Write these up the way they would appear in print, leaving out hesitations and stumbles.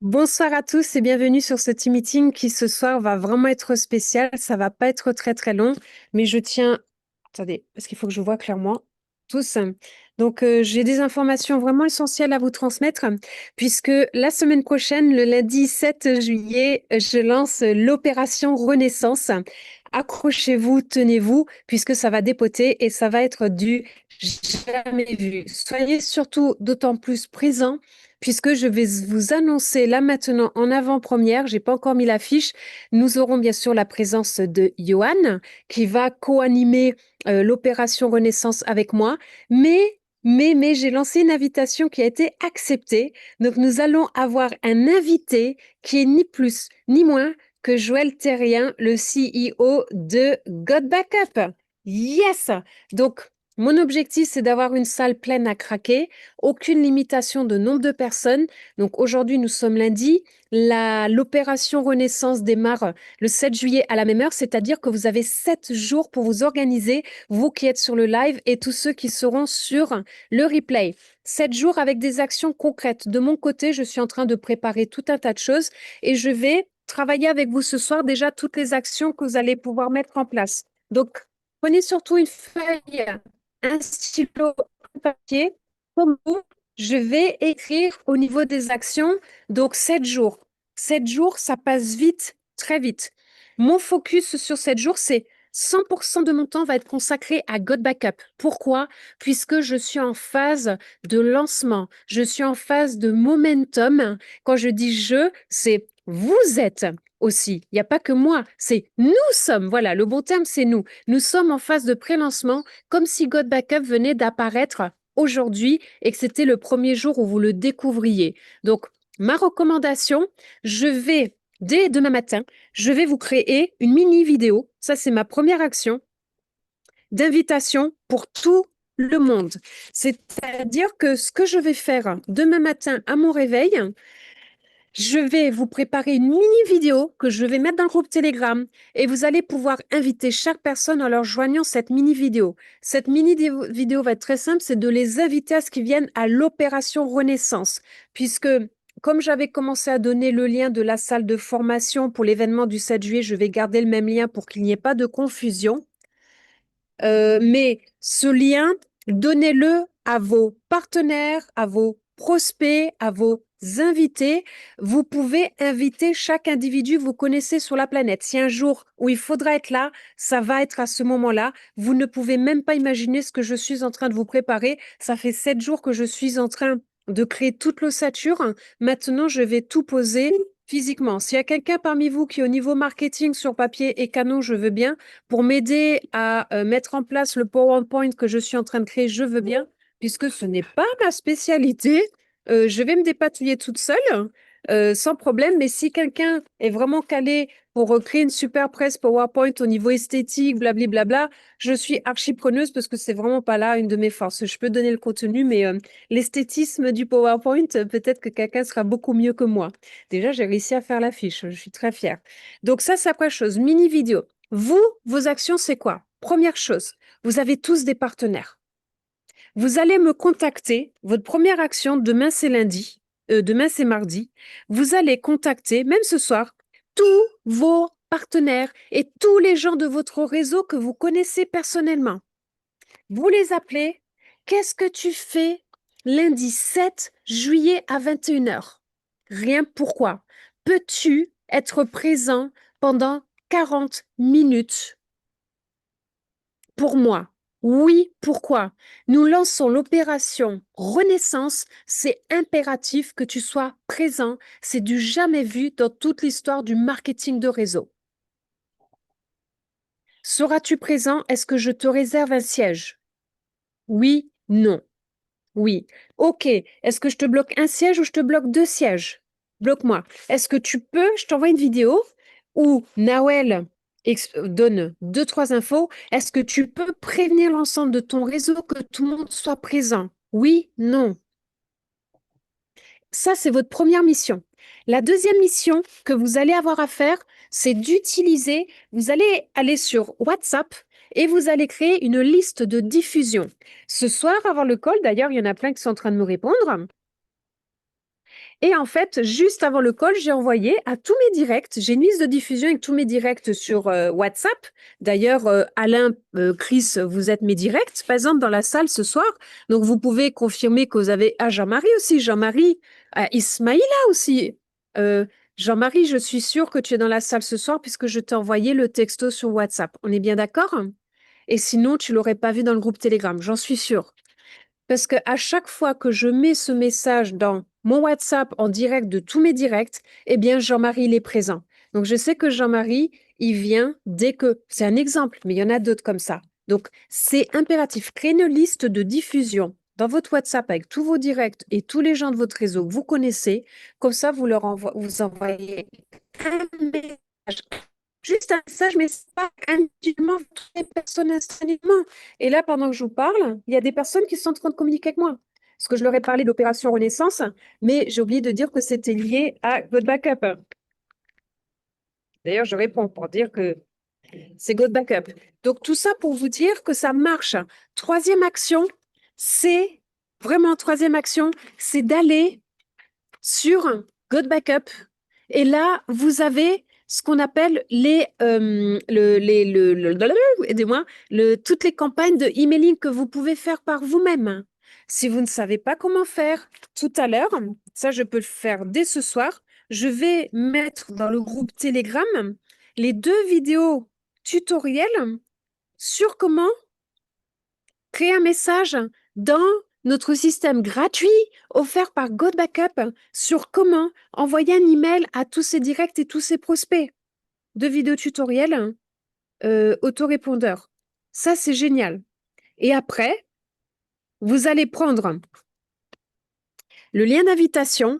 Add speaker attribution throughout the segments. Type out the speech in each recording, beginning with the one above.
Speaker 1: Bonsoir à tous et bienvenue sur ce team meeting qui ce soir va vraiment être spécial. Ça va pas être très très long, mais je tiens. Attendez, parce qu'il faut que je vois clairement tous. Donc, j'ai des informations vraiment essentielles à vous transmettre, puisque la semaine prochaine, le lundi 7 juillet, je lance l'opération Renaissance. Accrochez-vous, tenez-vous, puisque ça va dépoter et ça va être du jamais vu. Soyez surtout d'autant plus présents puisque je vais vous annoncer là maintenant en avant-première, j'ai pas encore mis l'affiche, nous aurons bien sûr la présence de Johan qui va co-animer l'opération Renaissance avec moi, mais j'ai lancé une invitation qui a été acceptée. Donc nous allons avoir un invité qui est ni plus ni moins que Joël Terrien, le CEO de God Backup. Yes! Donc mon objectif, c'est d'avoir une salle pleine à craquer, aucune limitation de nombre de personnes. Donc aujourd'hui, nous sommes lundi. L'opération Renaissance démarre le 7 juillet à la même heure, c'est-à-dire que vous avez 7 jours pour vous organiser, vous qui êtes sur le live et tous ceux qui seront sur le replay. 7 jours avec des actions concrètes. De mon côté, je suis en train de préparer tout un tas de choses et je vais travailler avec vous ce soir déjà toutes les actions que vous allez pouvoir mettre en place. Donc, prenez surtout une feuille, un stylo, un papier. Comme vous, je vais écrire au niveau des actions. Donc, 7 jours. 7 jours, ça passe vite, très vite. Mon focus sur 7 jours, c'est 100% de mon temps va être consacré à God Backup. Pourquoi? Puisque je suis en phase de lancement, je suis en phase de momentum. Quand je dis je, c'est vous êtes aussi. Il n'y a pas que moi, c'est nous sommes. Voilà, le bon terme, c'est nous. Nous sommes en phase de pré-lancement, comme si God Backup venait d'apparaître aujourd'hui et que c'était le premier jour où vous le découvriez. Donc, ma recommandation, je vais, dès demain matin, je vais vous créer une mini vidéo. Ça, c'est ma première action d'invitation pour tout le monde. C'est-à-dire que ce que je vais faire demain matin à mon réveil, je vais vous préparer une mini vidéo que je vais mettre dans le groupe Telegram et vous allez pouvoir inviter chaque personne en leur joignant cette mini vidéo. Cette vidéo va être très simple, c'est de les inviter à ce qu'ils viennent à l'opération Renaissance, puisque comme j'avais commencé à donner le lien de la salle de formation pour l'événement du 7 juillet, je vais garder le même lien pour qu'il n'y ait pas de confusion. Mais ce lien, donnez-le à vos partenaires, à vos prospects, à vos invités. Vous pouvez inviter chaque individu que vous connaissez sur la planète. Si un jour où il faudra être là, ça va être à ce moment-là. Vous ne pouvez même pas imaginer ce que je suis en train de vous préparer. Ça fait 7 jours que je suis en train de créer toute l'ossature. Maintenant, je vais tout poser physiquement. S'il y a quelqu'un parmi vous qui, au niveau marketing sur papier et canon, je veux bien, pour m'aider à mettre en place le PowerPoint que je suis en train de créer, je veux bien, puisque ce n'est pas ma spécialité. Je vais me dépatouiller toute seule, sans problème. Mais si quelqu'un est vraiment calé pour créer une super presse PowerPoint au niveau esthétique, blablabla, je suis archi preneuse parce que c'est vraiment pas là une de mes forces. Je peux donner le contenu, mais l'esthétisme du PowerPoint, peut-être que quelqu'un sera beaucoup mieux que moi. Déjà, j'ai réussi à faire l'affiche. Je suis très fière. Donc ça, c'est la première chose. Mini vidéo. Vous, vos actions, c'est quoi? Première chose, vous avez tous des partenaires. Vous allez me contacter. Votre première action, demain c'est lundi, demain c'est mardi. Vous allez contacter, même ce soir, tous vos partenaires et tous les gens de votre réseau que vous connaissez personnellement. Vous les appelez. Qu'est-ce que tu fais lundi 7 juillet à 21 heures? Rien, pourquoi? Peux-tu être présent pendant 40 minutes pour moi? Oui, pourquoi? Nous lançons l'opération Renaissance. C'est impératif que tu sois présent. C'est du jamais vu dans toute l'histoire du marketing de réseau. Seras-tu présent? Est-ce que je te réserve un siège? Oui, non. Oui. OK. Est-ce que je te bloque un siège ou je te bloque deux sièges? Bloque-moi. Est-ce que tu peux, je t'envoie une vidéo où Nawel donne deux, trois infos. Est-ce que tu peux prévenir l'ensemble de ton réseau que tout le monde soit présent? Oui, non. Ça, c'est votre première mission. La deuxième mission que vous allez avoir à faire, c'est d'utiliser, vous allez aller sur WhatsApp et vous allez créer une liste de diffusion. Ce soir, avant le call, d'ailleurs, il y en a plein qui sont en train de me répondre. Et en fait, juste avant le call, j'ai envoyé à tous mes directs. J'ai une liste de diffusion avec tous mes directs sur WhatsApp. D'ailleurs, Alain, Chris, vous êtes mes directs, par exemple, dans la salle ce soir. Donc, vous pouvez confirmer que vous avez... Ah, Jean-Marie aussi, Jean-Marie, Ismaïla aussi. Euh, Jean-Marie, je suis sûre que tu es dans la salle ce soir puisque je t'ai envoyé le texto sur WhatsApp. On est bien d'accord? Et sinon, tu l'aurais pas vu dans le groupe Telegram, j'en suis sûre. Parce que à chaque fois que je mets ce message dans mon WhatsApp en direct de tous mes directs, eh bien, Jean-Marie, il est présent. Donc, je sais que Jean-Marie, il vient dès que... C'est un exemple, mais il y en a d'autres comme ça. Donc, c'est impératif. Créez une liste de diffusion dans votre WhatsApp avec tous vos directs et tous les gens de votre réseau que vous connaissez. Comme ça, vous envoyez un message, juste un message, mais c'est pas individuellement toutes les personnes instantanément. Et là, pendant que je vous parle, il y a des personnes qui sont en train de communiquer avec moi. Parce que je leur ai parlé d'opération Renaissance, mais j'ai oublié de dire que c'était lié à God Backup. D'ailleurs, je réponds pour dire que c'est God Backup. Donc, tout ça pour vous dire que ça marche. Troisième action, c'est vraiment troisième action, c'est d'aller sur God Backup. Et là, vous avez ce qu'on appelle aidez-moi, toutes les campagnes de emailing que vous pouvez faire par vous-même. Si vous ne savez pas comment faire, tout à l'heure, ça je peux le faire dès ce soir, je vais mettre dans le groupe Telegram les 2 vidéos tutoriels sur comment créer un message dans notre système gratuit offert par God Backup sur comment envoyer un email à tous ses directs et tous ses prospects. 2 vidéos tutoriels, autorépondeur. Ça, c'est génial. Et après, vous allez prendre le lien d'invitation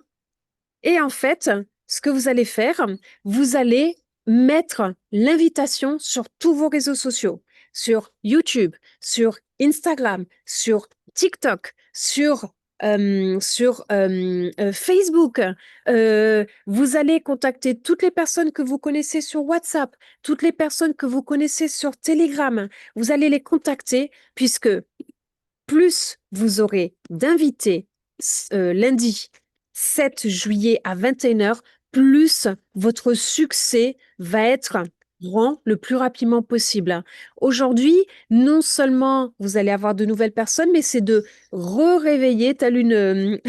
Speaker 1: et en fait, ce que vous allez faire, vous allez mettre l'invitation sur tous vos réseaux sociaux, sur YouTube, sur Instagram, sur TikTok, sur Facebook. Vous allez contacter toutes les personnes que vous connaissez sur WhatsApp, toutes les personnes que vous connaissez sur Telegram. Vous allez les contacter puisque plus vous aurez d'invités lundi 7 juillet à 21h, plus votre succès va être grand le plus rapidement possible. Aujourd'hui, non seulement vous allez avoir de nouvelles personnes, mais c'est de réveiller telle une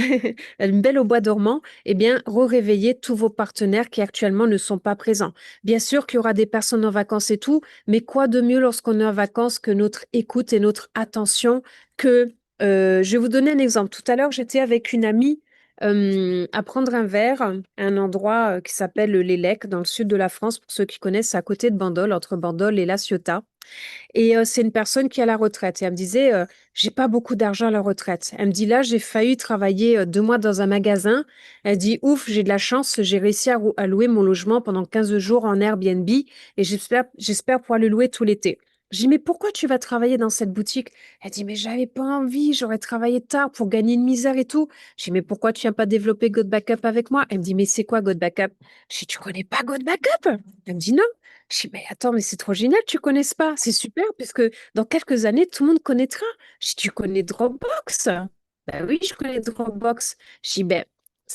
Speaker 1: belle au bois dormant, eh bien, réveiller tous vos partenaires qui actuellement ne sont pas présents. Bien sûr qu'il y aura des personnes en vacances et tout, mais quoi de mieux lorsqu'on est en vacances que notre écoute et notre attention que je vais vous donner un exemple. Tout à l'heure, j'étais avec une amie à prendre un verre à un endroit qui s'appelle l'Élec, dans le sud de la France. Pour ceux qui connaissent, c'est à côté de Bandol, entre Bandol et La Ciotat. Et c'est une personne qui est à la retraite. Et elle me disait, j'ai pas beaucoup d'argent à la retraite. Elle me dit, là, j'ai failli travailler 2 mois dans un magasin. Elle dit, ouf, j'ai de la chance, j'ai réussi à louer mon logement pendant 15 jours en Airbnb et j'espère pouvoir le louer tout l'été. Je dis, mais pourquoi tu vas travailler dans cette boutique? Elle dit, mais j'avais pas envie, j'aurais travaillé tard pour gagner une misère et tout. Je dis, mais pourquoi tu viens pas développer God Backup avec moi? Elle me dit, mais c'est quoi God Backup? Je dis, tu connais pas God Backup? Elle me dit, non. Je dis, mais attends, mais c'est trop génial, tu connaisses pas. C'est super, puisque dans quelques années, tout le monde connaîtra. Je dis, tu connais Dropbox? Ben oui, je connais Dropbox. Je dis, ben,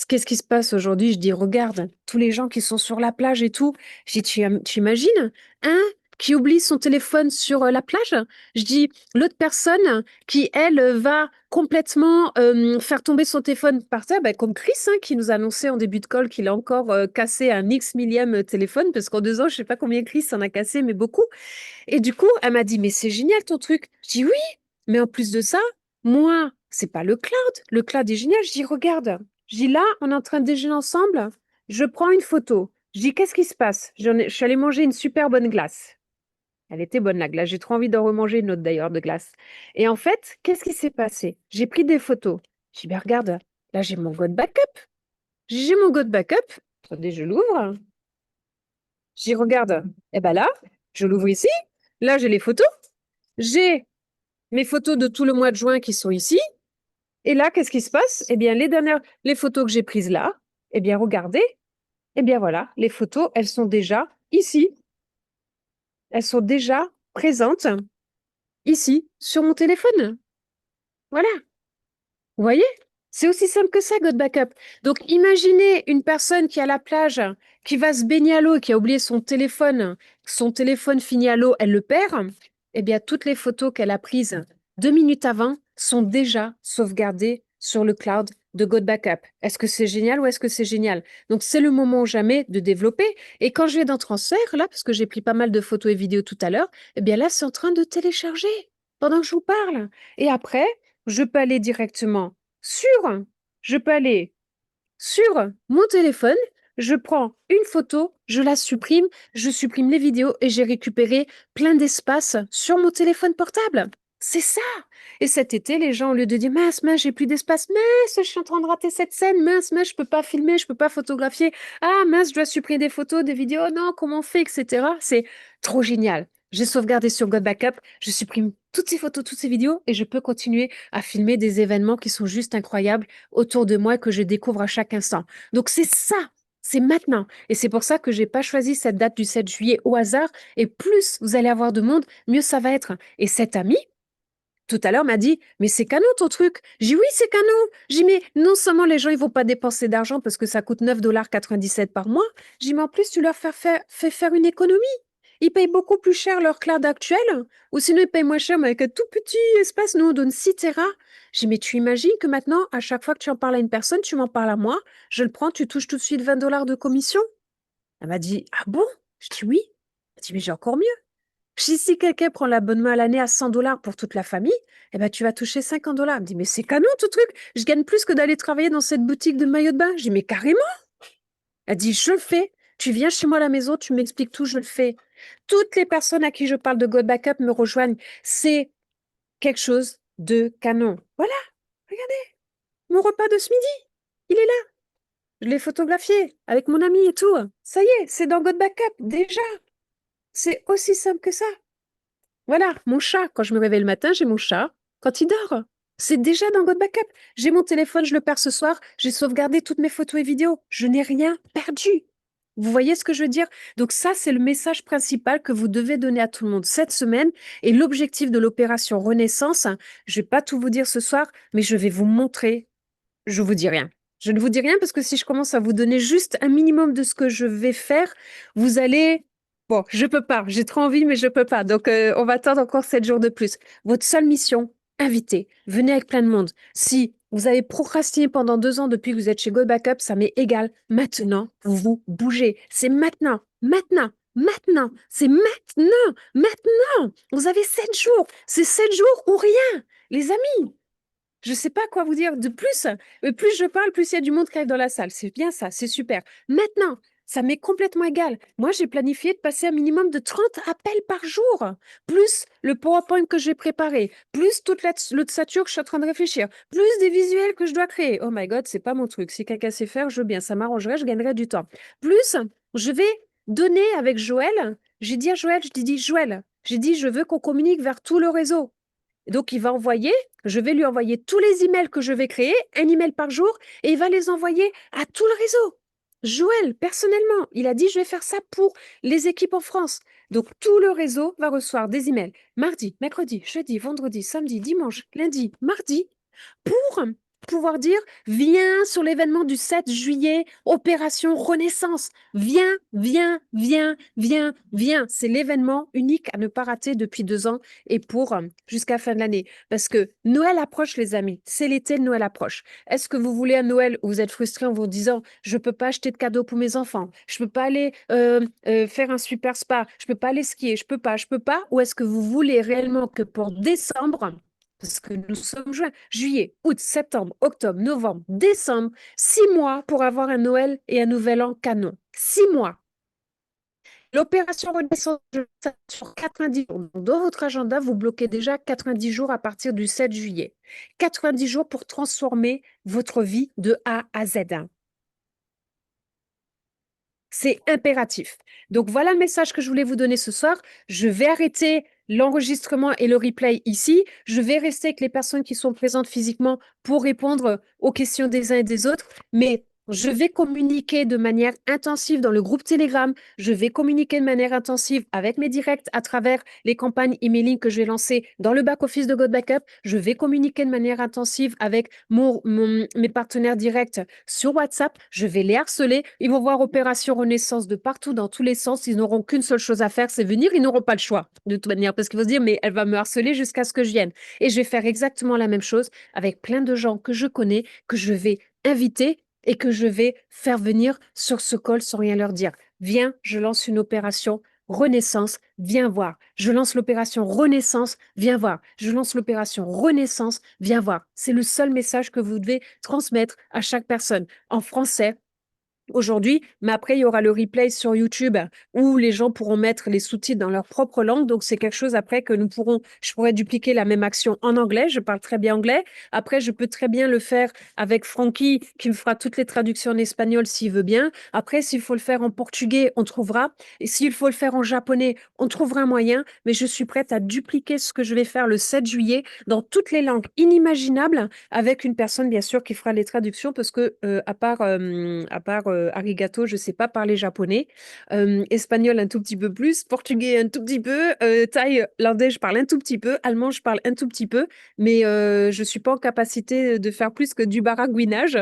Speaker 1: qu'est-ce qui se passe aujourd'hui? Je dis, regarde, tous les gens qui sont sur la plage et tout. Je dis, tu imagines, un qui oublie son téléphone sur la plage? Je dis, l'autre personne qui, elle, va complètement faire tomber son téléphone par terre, ben, comme Chris, hein, qui nous a annoncé en début de call qu'il a encore cassé un X millième téléphone, parce qu'en 2 ans, je sais pas combien Chris en a cassé, mais beaucoup. Et du coup, elle m'a dit, mais c'est génial ton truc. Je dis, oui, mais en plus de ça, moi, c'est pas le cloud. Le cloud est génial. Je dis, regarde. Je dis, là, on est en train de déjeuner ensemble. Je prends une photo. Je dis, qu'est-ce qui se passe? Je suis allée manger une super bonne glace. Elle était bonne, la glace. J'ai trop envie d'en remanger une autre d'ailleurs de glace. Et en fait, qu'est-ce qui s'est passé? J'ai pris des photos. Je dis, ben regarde, là j'ai mon God Backup. J'ai mon God Backup. Attendez, je l'ouvre. J'y regarde. Et ben là, je l'ouvre ici. Là, j'ai les photos. J'ai mes photos de tout le mois de juin qui sont ici. Et là, qu'est-ce qui se passe? Eh bien, les photos que j'ai prises là, eh bien, regardez. Eh bien, voilà, les photos, elles sont déjà ici. Elles sont déjà présentes ici, sur mon téléphone. Voilà. Vous voyez? C'est aussi simple que ça, God Backup. Donc, imaginez une personne qui est à la plage, qui va se baigner à l'eau et qui a oublié son téléphone finit à l'eau, elle le perd. Eh bien, toutes les photos qu'elle a prises 2 minutes avant sont déjà sauvegardées sur le cloud de God Backup. Est-ce que c'est génial ou est-ce que c'est génial? Donc, c'est le moment ou jamais de développer. Et quand je vais dans Transfert, là, parce que j'ai pris pas mal de photos et vidéos tout à l'heure, eh bien là, c'est en train de télécharger pendant que je vous parle. Et après, je peux aller directement sur, je peux aller sur mon téléphone, je prends une photo, je supprime les vidéos et j'ai récupéré plein d'espace sur mon téléphone portable. C'est ça. Et cet été, les gens, au lieu de dire mince, mince, j'ai plus d'espace, mince, je suis en train de rater cette scène, mince, mince, je peux pas filmer, je peux pas photographier, ah mince, je dois supprimer des photos, des vidéos, oh non, comment on fait, etc. C'est trop génial. J'ai sauvegardé sur God Backup, je supprime toutes ces photos, toutes ces vidéos et je peux continuer à filmer des événements qui sont juste incroyables autour de moi et que je découvre à chaque instant. Donc c'est ça, c'est maintenant. Et c'est pour ça que j'ai pas choisi cette date du 7 juillet au hasard. Et plus vous allez avoir de monde, mieux ça va être. Et cet ami, tout à l'heure, m'a dit, mais c'est canon ton truc. J'ai dit, oui, c'est canon. J'ai dit, mais non seulement les gens, ils vont pas dépenser d'argent parce que ça coûte 9,97 $ par mois. J'ai dit, mais en plus, tu leur fais faire une économie. Ils payent beaucoup plus cher leur cloud actuel, ou sinon ils payent moins cher, mais avec un tout petit espace, nous on donne 6 Tera. J'ai dit, mais tu imagines que maintenant, à chaque fois que tu en parles à une personne, tu m'en parles à moi, je le prends, tu touches tout de suite 20 $ de commission? Elle m'a dit, ah bon? Je dis oui. Elle m'a dit, mais j'ai encore mieux. Si quelqu'un prend l'abonnement à l'année à 100 $ pour toute la famille, eh ben, tu vas toucher 50 $. Elle me dit, mais c'est canon, tout truc. Je gagne plus que d'aller travailler dans cette boutique de maillots de bain. Je dis, mais carrément. Elle dit, je le fais. Tu viens chez moi à la maison, tu m'expliques tout, je le fais. Toutes les personnes à qui je parle de God Backup me rejoignent. C'est quelque chose de canon. Voilà, regardez, mon repas de ce midi, il est là. Je l'ai photographié avec mon ami et tout. Ça y est, c'est dans God Backup, déjà. C'est aussi simple que ça. Voilà, mon chat. Quand je me réveille le matin, j'ai mon chat. Quand il dort, c'est déjà dans God Backup. J'ai mon téléphone, je le perds ce soir. J'ai sauvegardé toutes mes photos et vidéos. Je n'ai rien perdu. Vous voyez ce que je veux dire? Donc ça, c'est le message principal que vous devez donner à tout le monde cette semaine. Et l'objectif de l'opération Renaissance, je vais pas tout vous dire ce soir, mais je vais vous montrer. Je vous dis rien. Je ne vous dis rien parce que si je commence à vous donner juste un minimum de ce que je vais faire, vous allez... Bon, je peux pas. J'ai trop envie, mais je peux pas. Donc, on va attendre encore 7 jours de plus. Votre seule mission, invitez. Venez avec plein de monde. Si vous avez procrastiné pendant 2 ans depuis que vous êtes chez Go Backup, ça m'est égal. Maintenant, vous bougez. C'est maintenant. Maintenant. Maintenant. C'est maintenant. Maintenant. Vous avez 7 jours. C'est 7 jours ou rien. Les amis, je ne sais pas quoi vous dire de plus. Plus je parle, plus il y a du monde qui arrive dans la salle. C'est bien ça, c'est super. Maintenant, ça m'est complètement égal. Moi, j'ai planifié de passer un minimum de 30 appels par jour, plus le PowerPoint que j'ai préparé, plus toute l'ossature que je suis en train de réfléchir, plus des visuels que je dois créer. Oh my God, c'est pas mon truc. Si quelqu'un sait faire, je veux bien. Ça m'arrangerait, je gagnerais du temps. Plus, je vais donner avec Joël. J'ai dit à Joël, Joël, j'ai dit, je veux qu'on communique vers tout le réseau. Donc, il va envoyer, je vais lui envoyer tous les emails que je vais créer, un email par jour, et il va les envoyer à tout le réseau. Joël, personnellement, il a dit, je vais faire ça pour les équipes en France. Donc, tout le réseau va recevoir des emails mardi, mercredi, jeudi, vendredi, samedi, dimanche, lundi, mardi, pour pouvoir dire, viens sur l'événement du 7 juillet, Opération Renaissance. Viens, viens, viens, viens, viens. C'est l'événement unique à ne pas rater depuis 2 ans et pour jusqu'à fin de l'année. Parce que Noël approche, les amis. C'est l'été, Noël approche. Est-ce que vous voulez un Noël où vous êtes frustré en vous disant, je peux pas acheter de cadeaux pour mes enfants, je peux pas aller faire un super spa, je peux pas aller skier, je peux pas, ou est-ce que vous voulez réellement que pour décembre, parce que nous sommes juillet, août, septembre, octobre, novembre, décembre, 6 mois pour avoir un Noël et un Nouvel An canon. 6 mois. L'opération Renaissance sur 90 jours. Donc, dans votre agenda, vous bloquez déjà 90 jours à partir du 7 juillet. 90 jours pour transformer votre vie de A à Z. C'est impératif. Donc voilà le message que je voulais vous donner ce soir. Je vais arrêter l'enregistrement et le replay ici. Je vais rester avec les personnes qui sont présentes physiquement pour répondre aux questions des uns et des autres. Mais Je vais communiquer de manière intensive dans le groupe Telegram. Je vais communiquer de manière intensive avec mes directs à travers les campagnes emailing que je vais lancer dans le back-office de God Backup. Je vais communiquer de manière intensive avec mes partenaires directs sur WhatsApp. Je vais les harceler. Ils vont voir Opération Renaissance de partout, dans tous les sens. Ils n'auront qu'une seule chose à faire, c'est venir. Ils n'auront pas le choix, de toute manière, parce qu'ils vont se dire, mais elle va me harceler jusqu'à ce que je vienne. Et je vais faire exactement la même chose avec plein de gens que je connais, que je vais inviter et que je vais faire venir sur ce call sans rien leur dire. Viens, je lance une opération Renaissance, viens voir. Je lance l'opération Renaissance, viens voir. Je lance l'opération Renaissance, viens voir. C'est le seul message que vous devez transmettre à chaque personne en français, aujourd'hui, mais après, il y aura le replay sur YouTube où les gens pourront mettre les sous-titres dans leur propre langue. Donc, c'est quelque chose après que je pourrais dupliquer la même action en anglais. Je parle très bien anglais. Après, je peux très bien le faire avec Francky qui me fera toutes les traductions en espagnol s'il veut bien. Après, s'il faut le faire en portugais, on trouvera. Et s'il faut le faire en japonais, on trouvera un moyen. Mais je suis prête à dupliquer ce que je vais faire le 7 juillet dans toutes les langues inimaginables avec une personne, bien sûr, qui fera les traductions parce que, arigato, je ne sais pas parler japonais, espagnol un tout petit peu plus, portugais un tout petit peu, thaïlandais, je parle un tout petit peu, allemand, je parle un tout petit peu, mais je ne suis pas en capacité de faire plus que du baragouinage.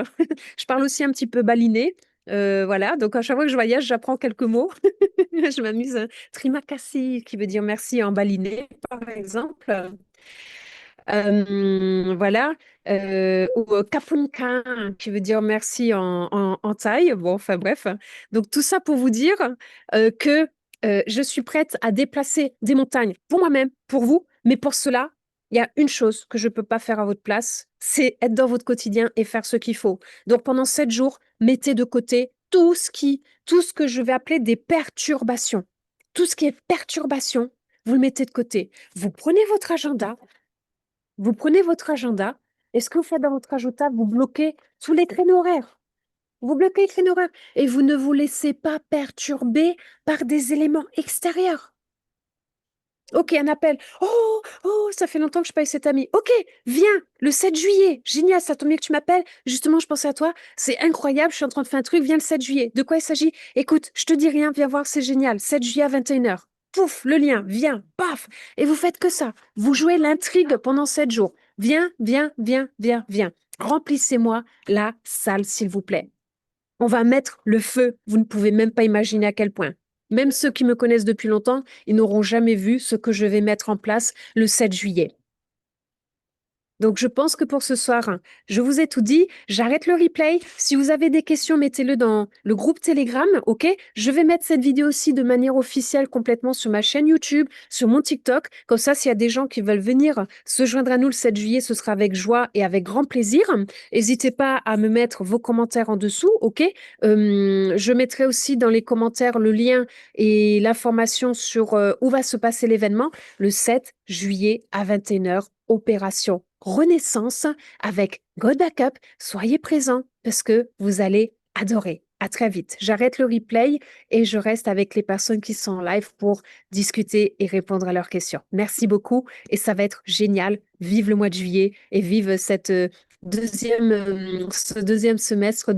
Speaker 1: Je parle aussi un petit peu balinais. Voilà, donc à chaque fois que je voyage, j'apprends quelques mots. Je m'amuse. Trimakasi, qui veut dire merci en balinais, par exemple. Voilà. Ou Kapunka, qui veut dire merci en thaï. Bon, enfin bref. Donc tout ça pour vous dire que je suis prête à déplacer des montagnes pour moi-même, pour vous, mais pour cela, il y a une chose que je ne peux pas faire à votre place, c'est être dans votre quotidien et faire ce qu'il faut. Donc pendant 7 jours, mettez de côté tout ce que je vais appeler des perturbations. Tout ce qui est perturbation, vous le mettez de côté. Vous prenez votre agenda, et ce que vous faites dans votre agenda, vous bloquez tous les créneaux horaires. Vous bloquez les créneaux horaires et vous ne vous laissez pas perturber par des éléments extérieurs. Ok, un appel. Oh, ça fait longtemps que je n'ai pas eu cet ami. Ok, viens, le 7 juillet. Génial, ça tombe bien que tu m'appelles. Justement, je pensais à toi. C'est incroyable, je suis en train de faire un truc. Viens le 7 juillet. De quoi il s'agit? Écoute, je te dis rien, viens voir, c'est génial. 7 juillet à 21h. Pouf, le lien, viens, paf. Et vous faites que ça. Vous jouez l'intrigue pendant 7 jours. Viens, viens, viens, viens, viens. Remplissez-moi la salle, s'il vous plaît. On va mettre le feu. Vous ne pouvez même pas imaginer à quel point. Même ceux qui me connaissent depuis longtemps, ils n'auront jamais vu ce que je vais mettre en place le 7 juillet. Donc, je pense que pour ce soir, je vous ai tout dit. J'arrête le replay. Si vous avez des questions, mettez-le dans le groupe Telegram, ok? Je vais mettre cette vidéo aussi de manière officielle complètement sur ma chaîne YouTube, sur mon TikTok. Comme ça, s'il y a des gens qui veulent venir se joindre à nous le 7 juillet, ce sera avec joie et avec grand plaisir. N'hésitez pas à me mettre vos commentaires en dessous, ok? Je mettrai aussi dans les commentaires le lien et l'information sur où va se passer l'événement le 7 juillet à 21h, opération Renaissance avec God Backup. Soyez présents parce que vous allez adorer. À très vite. J'arrête le replay et je reste avec les personnes qui sont en live pour discuter et répondre à leurs questions. Merci beaucoup et ça va être génial. Vive le mois de juillet et vive ce deuxième semestre